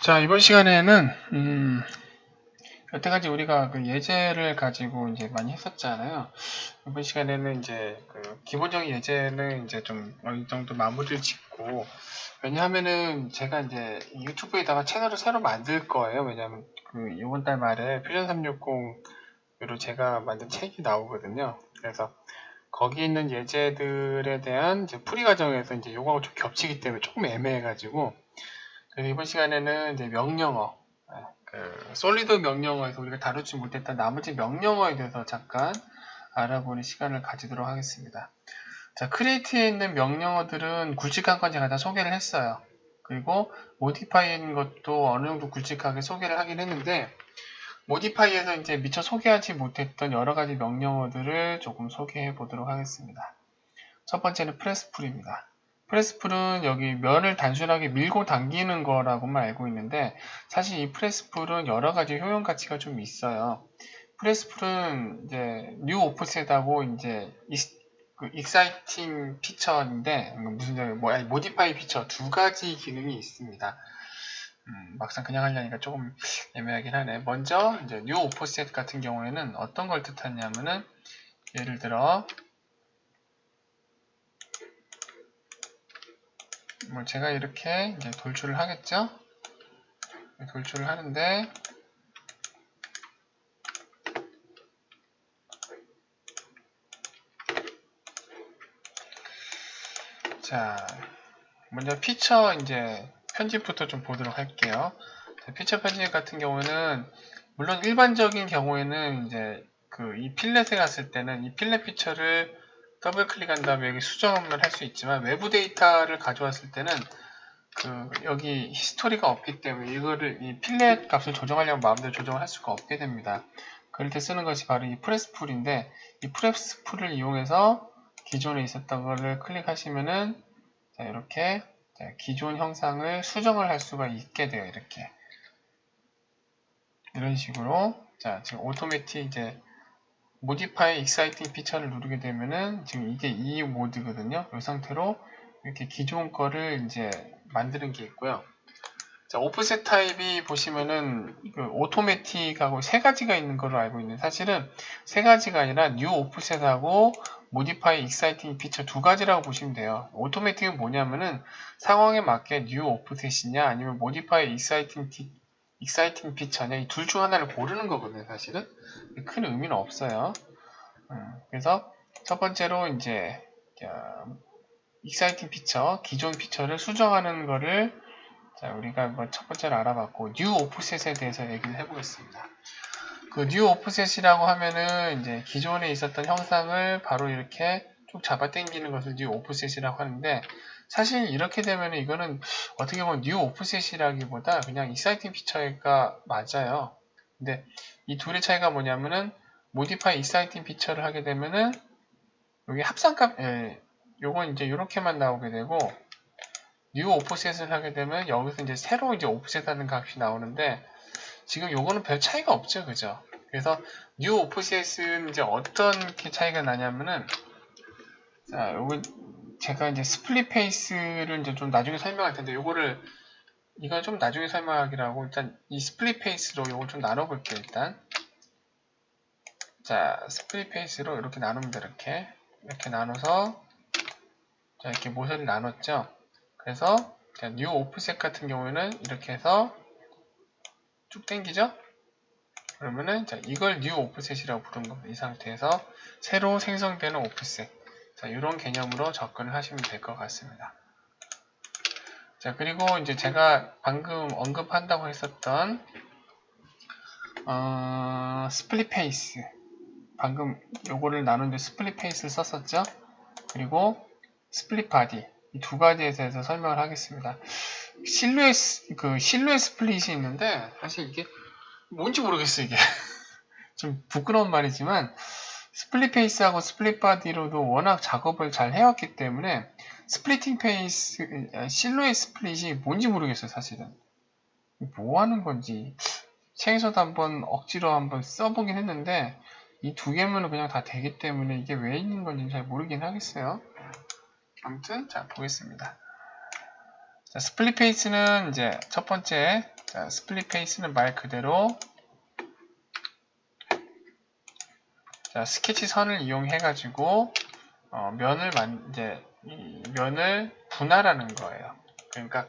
자, 이번 시간에는 여태까지 우리가 그 예제를 가지고 이제 많이 했었잖아요. 이번 시간에는 이제 그 기본적인 예제는 이제 좀 어느 정도 마무리를 짓고, 왜냐하면은 제가 이제 유튜브에다가 채널을 새로 만들 거예요. 왜냐하면 그 이번 달 말에 퓨전 360으로 제가 만든 책이 나오거든요. 그래서 거기 있는 예제들에 대한 이제 풀이 과정에서 이제 요거하고 좀 겹치기 때문에 조금 애매해가지고, 그래서 이번 시간에는 이제 명령어, 그 솔리드 명령어에서 우리가 다루지 못했던 나머지 명령어에 대해서 잠깐 알아보는 시간을 가지도록 하겠습니다. 자, 크리에이트에 있는 명령어들은 굵직한 건 제가 다 소개를 했어요. 그리고 모디파이에 있는 것도 어느 정도 굵직하게 소개를 하긴 했는데, 모디파이에서 이제 미처 소개하지 못했던 여러 가지 명령어들을 조금 소개해 보도록 하겠습니다. 첫 번째는 프레스풀입니다. 프레스풀은 여기 면을 단순하게 밀고 당기는 거라고만 알고 있는데, 사실 이 프레스풀은 여러 가지 효용 가치가 좀 있어요. 프레스풀은 이제 뉴 오프셋하고 이제 익사이팅 피처인데, 무슨 모디파이 피처 두 가지 기능이 있습니다. 막상 그냥 하려니까 조금 애매하긴 하네. 먼저 이제 뉴 오프셋 같은 경우에는 어떤 걸 뜻하냐면은, 예를 들어 뭐 제가 이렇게 이제 돌출을 하겠죠. 돌출을 하는데, 자, 먼저 피처 이제 편집부터 좀 보도록 할게요. 자, 피처 편집 같은 경우는 물론 일반적인 경우에는 이제 그 이 필렛에 갔을 때는 이 필렛 피처를 더블 클릭한 다음에 여기 수정을 할 수 있지만, 외부 데이터를 가져왔을 때는 그 여기 히스토리가 없기 때문에 이거를 이 필렛 값을 조정하려면 마음대로 조정을 할 수가 없게 됩니다. 그럴 때 쓰는 것이 바로 이 프레스풀인데, 이 프레스풀을 이용해서 기존에 있었던 거를 클릭하시면은, 자, 이렇게 기존 형상을 수정을 할 수가 있게 돼요. 이렇게 이런 식으로. 자, 지금 오토매틱 이제 모디파이 익사이팅 피처를 누르게 되면은 지금 이게 이 모드거든요. 이 상태로 이렇게 기존 거를 이제 만드는 게 있고요. 자, 오프셋 타입이 보시면은 그 오토매틱하고 세 가지가 있는 걸로 알고 있는데, 사실은 세 가지가 아니라 뉴 오프셋하고 모디파이 익사이팅 피처 두 가지라고 보시면 돼요. 오토매틱은 뭐냐면은 상황에 맞게 뉴 오프셋이냐 아니면 모디파이 익사이팅 피처냐, 이 둘 중 하나를 고르는 거거든요. 사실은 큰 의미는 없어요. 그래서 첫 번째로 이제 익사이팅 피처, 기존 피처를 수정하는 거를, 자, 우리가 뭐 첫 번째로 알아봤고, 뉴 오프셋에 대해서 얘기를 해보겠습니다. 그 뉴 오프셋이라고 하면은 이제 기존에 있었던 형상을 바로 이렇게 쭉 잡아 당기는 것을 뉴 오프셋이라고 하는데, 사실 이렇게 되면은 이거는 어떻게 보면 뉴 오프셋이라기보다 그냥 익사이팅 피처가 맞아요. 근데 이 둘의 차이가 뭐냐면은, 모디파이 익사이팅 피처를 하게 되면은 여기 합산값, 요건 이제 이렇게만 나오게 되고, 뉴 오프셋을 하게 되면 여기서 이제 새로 이제 오프셋 하는 값이 나오는데, 지금 요거는 별 차이가 없죠. 그죠? 그래서 뉴 오프셋은 이제 어떤 게 차이가 나냐면은, 자, 요거 제가 이제 스플릿 페이스를 이제 좀 나중에 설명할 텐데, 이걸 좀 나중에 설명하기로 하고, 일단 이 스플릿 페이스로 요거 좀 나눠볼게요. 일단 자, 스플릿 페이스로 이렇게 나누면 돼. 이렇게 나눠서, 자, 이렇게 모서리 나눴죠. 그래서 뉴 오프셋 같은 경우에는 이렇게 해서 쭉 당기죠. 그러면은 자, 이걸 뉴 오프셋이라고 부르는 겁니다. 이 상태에서 새로 생성되는 오프셋. 자, 이런 개념으로 접근을 하시면 될 것 같습니다. 자, 그리고 이제 제가 방금 언급한다고 했었던 스플릿 페이스, 방금 요거를 나누는데 스플릿 페이스를 썼었죠. 그리고 스플릿 바디, 이 두 가지에 대해서 설명을 하겠습니다. 실루엣 스플릿이 있는데, 사실 이게 뭔지 모르겠어요. 이게 좀 부끄러운 말이지만, 스플릿 페이스하고 스플릿 바디로도 워낙 작업을 잘 해왔기 때문에 스플리팅 페이스, 실루엣 스플릿이 뭔지 모르겠어요. 사실은 뭐 하는 건지 책에서도 한번 억지로 한번 써보긴 했는데, 이 두 개면은 그냥 다 되기 때문에 이게 왜 있는 건지 잘 모르긴 하겠어요. 아무튼 자, 보겠습니다. 자, 스플릿 페이스는 이제 첫 번째, 자, 스플릿 페이스는 말 그대로 자, 스케치 선을 이용해 가지고 면을 분할하는 거예요. 그러니까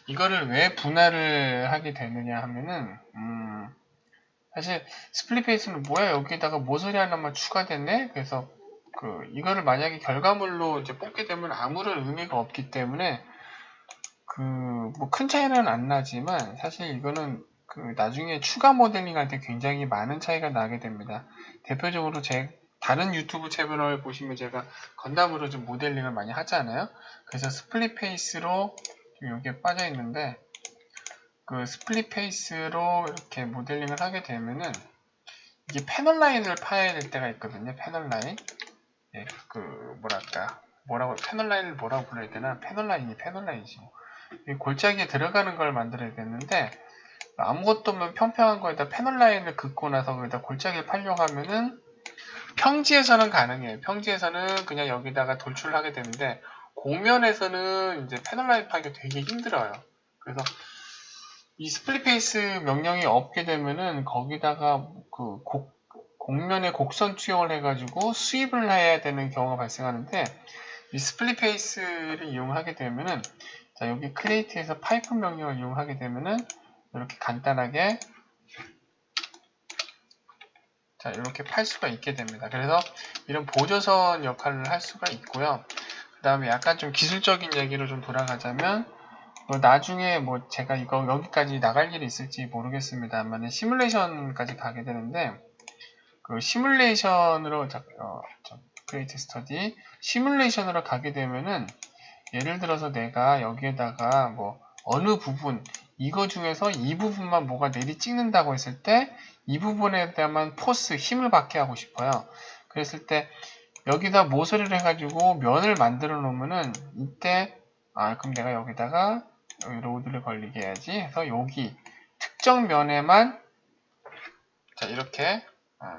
이거를 왜 분할을 하게 되느냐 하면은 사실 스플릿 페이스는 뭐야, 여기다가 모서리 하나만 추가됐네. 그래서 이거를 만약에 결과물로 이제 뽑게 되면 아무런 의미가 없기 때문에 뭐 큰 차이는 안 나지만 사실 이거는 나중에 추가 모델링 할 때 굉장히 많은 차이가 나게 됩니다. 대표적으로 제 다른 유튜브 채널을 보시면 제가 건담으로 좀 모델링을 많이 하잖아요. 그래서 스플릿 페이스로 여기에 빠져 있는데 스플릿 페이스로 이렇게 모델링을 하게 되면은 이게 패널 라인을 파야 될 때가 있거든요. 패널 라인. 예, 패널 라인을 뭐라고 불러야 되나? 패널 라인이지. 골짜기에 들어가는 걸 만들어야 되는데 아무것도 없는 평평한 거에다 패널 라인을 긋고 나서 거기다 골짜기를 파려고 하면은 평지에서는 가능해요. 평지에서는 그냥 여기다가 돌출을 하게 되는데 공면에서는 이제 패널 라인 파기가 되게 힘들어요. 그래서 이 스플릿 페이스 명령이 없게 되면은 거기다가 공면에 곡선 투영을 해가지고 수입을 해야 되는 경우가 발생하는데 이 스플릿 페이스를 이용하게 되면은 자, 여기 크리에이트에서 파이프 명령을 이용하게 되면은 이렇게 간단하게 자, 이렇게 팔 수가 있게 됩니다. 그래서 이런 보조선 역할을 할 수가 있고요. 그 다음에 약간 좀 기술적인 얘기로 좀 돌아가자면 나중에 뭐 제가 이거 여기까지 나갈 일이 있을지 모르겠습니다만 시뮬레이션까지 가게 되는데 시뮬레이션으로 크리에이트 스터디 시뮬레이션으로 가게 되면은 예를 들어서 내가 여기에다가 뭐 어느 부분 이거 중에서 이 부분만 뭐가 내리 찍는다고 했을 때 이 부분에 대한 포스 힘을 받게 하고 싶어요. 그랬을 때 여기다 모서리를 해가지고 면을 만들어 놓으면은 이때 그럼 내가 여기다가 로드를 걸리게 해야지 해서 여기 특정 면에만 자 이렇게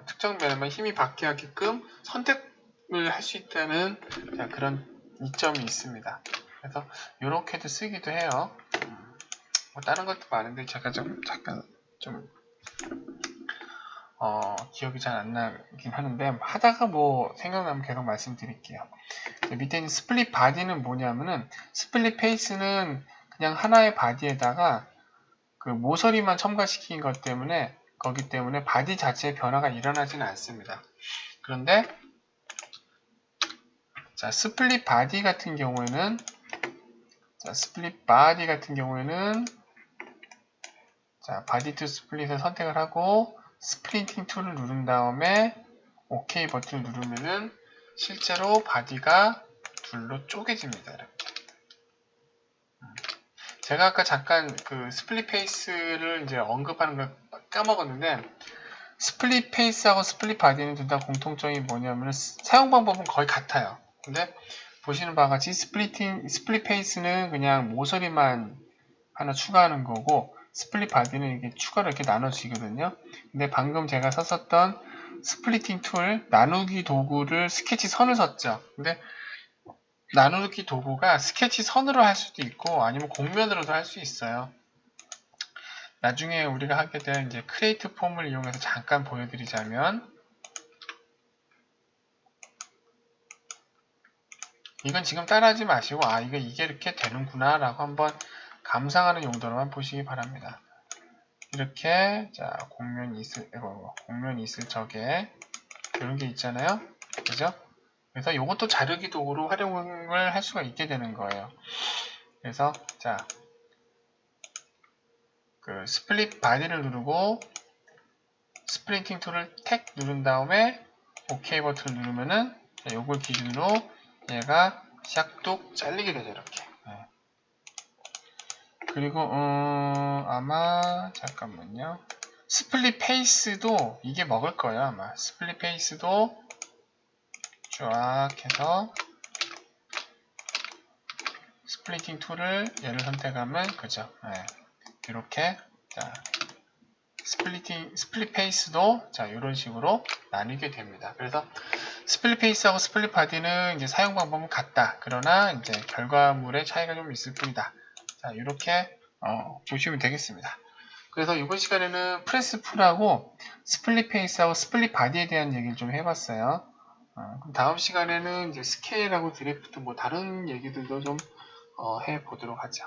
특정 면에만 힘이 받게 하게끔 선택을 할 수 있다는 그런 이점이 있습니다. 그래서 이렇게도 쓰기도 해요. 뭐 다른 것도 많은데 제가 잠깐 기억이 잘 안 나긴 하는데 하다가 뭐 생각나면 계속 말씀드릴게요. 밑에 있는 스플릿 바디는 뭐냐면은 스플릿 페이스는 그냥 하나의 바디에다가 모서리만 첨가시킨 것 때문에 거기 때문에 바디 자체의 변화가 일어나지는 않습니다. 그런데 자 스플릿 바디 같은 경우에는 자 바디 투 스플릿을 선택을 하고 스플리팅 툴을 누른 다음에 OK 버튼을 누르면은 실제로 바디가 둘로 쪼개집니다. 이렇게. 제가 아까 잠깐 스플릿 페이스를 이제 언급하는 걸 까먹었는데 스플릿 페이스하고 스플릿 바디는 둘 다 공통점이 뭐냐면 사용 방법은 거의 같아요. 근데 보시는 바와 같이 스플릿 페이스는 그냥 모서리만 하나 추가하는 거고 스플릿 바디는 이게 추가로 이렇게 나눠지거든요. 근데 방금 제가 썼던 스플리팅 툴 나누기 도구를 스케치 선을 썼죠. 근데 나누기 도구가 스케치 선으로 할 수도 있고 아니면 곡면으로도 할 수 있어요. 나중에 우리가 하게 될 이제 크리에이트 폼을 이용해서 잠깐 보여드리자면 이건 지금 따라하지 마시고 이게 이렇게 되는구나 라고 한번 감상하는 용도로만 보시기 바랍니다. 이렇게 자 곡면이 있을 적에 이런 게 있잖아요. 그죠? 그래서 이것도 자르기 도구로 활용을 할 수가 있게 되는 거예요. 그래서 자 스플릿 바디를 누르고 스플리팅 툴을 택 누른 다음에 OK 버튼을 누르면은 요걸 기준으로 얘가 샥뚝 잘리게 되죠. 이렇게. 네. 그리고 아마 잠깐만요. 스플릿 페이스도 이게 먹을 거예요. 아마 스플릿 페이스도 쫙 해서 스플리팅 툴을 얘를 선택하면 그죠. 네. 이렇게 자 스플릿 페이스도 자 이런 식으로 나뉘게 됩니다. 그래서 스플릿 페이스하고 스플릿 바디는 이제 사용 방법은 같다. 그러나 이제 결과물의 차이가 좀 있을 뿐이다. 자, 이렇게 보시면 되겠습니다. 그래서 이번 시간에는 프레스 풀하고 스플릿 페이스하고 스플릿 바디에 대한 얘기를 좀 해봤어요. 그럼 다음 시간에는 이제 스케일하고 드래프트 뭐 다른 얘기들도 좀 해보도록 하죠.